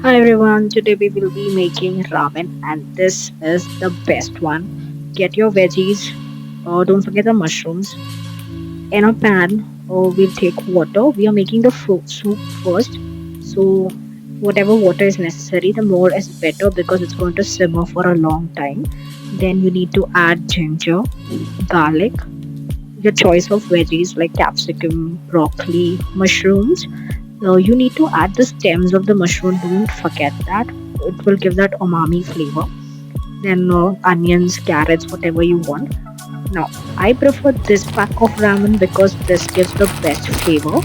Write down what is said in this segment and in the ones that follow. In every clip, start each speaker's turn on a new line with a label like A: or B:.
A: Hi everyone, today we will be making ramen and this is the best one. Get your veggies, don't forget the mushrooms. In a pan, we'll take water. We are making the soup first. So, whatever water is necessary, the more is better because it's going to simmer for a long time. Then you need to add ginger, garlic, your choice of veggies like capsicum, broccoli, mushrooms. You need to add the stems of the mushroom. Don't forget that. It will give that umami flavor. Then onions, carrots, whatever you want. Now, I prefer this pack of ramen because this gives the best flavor.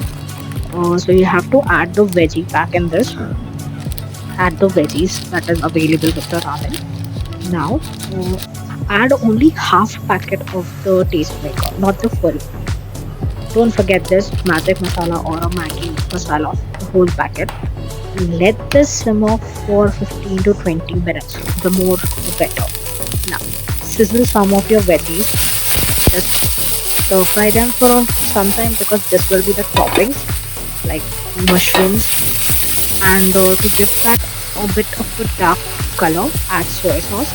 A: So you have to add the veggie pack in this. Add the veggies that is available with the ramen. Now, add only half packet of the taste maker, not the full. Don't forget this magic masala or a Maggie masala, the whole packet. Let this simmer for 15 to 20 minutes. The more, the better. Now, sizzle some of your veggies. Just stir fry them for some time because this will be the toppings like mushrooms. And to give that a bit of a dark color, add soy sauce.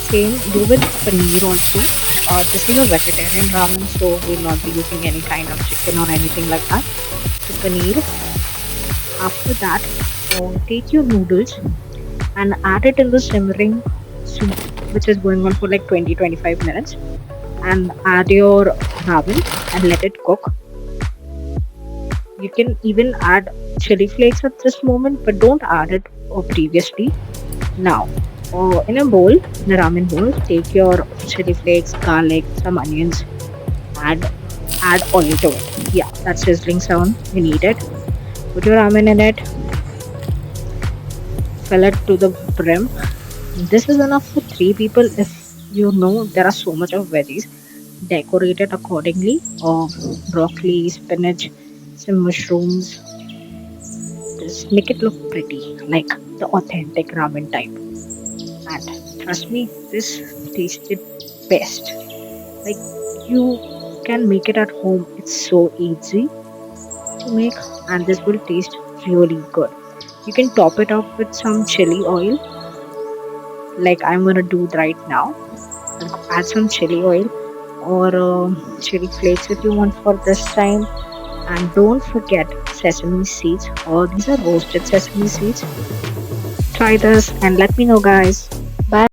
A: Same do with paneer also. This is a vegetarian ramen, so we'll not be using any kind of chicken or anything like that. So paneer. After that, take your noodles and add it in the simmering soup, which is going on for like 20-25 minutes. And add your ramen and let it cook. You can even add chili flakes at this moment, but don't add it previously. Now, in a bowl, in a ramen bowl, take your chili flakes, garlic, some onions, add add oil to it. Yeah, that sizzling sound, you need it. Put your ramen in it, fill it to the brim. This is enough for three people if you know there are so much of veggies. Decorate it accordingly. Broccoli, spinach, some mushrooms. Just make it look pretty, like the authentic ramen type. And trust me, this tasted best. Like you can make it at home. It's so easy to make, and this will taste really good. You can top it up with some chili oil, like I'm gonna do right now. I'll add some chili oil or chili flakes if you want for this time. And don't forget sesame seeds, or these are roasted sesame seeds. Try this and let me know, guys.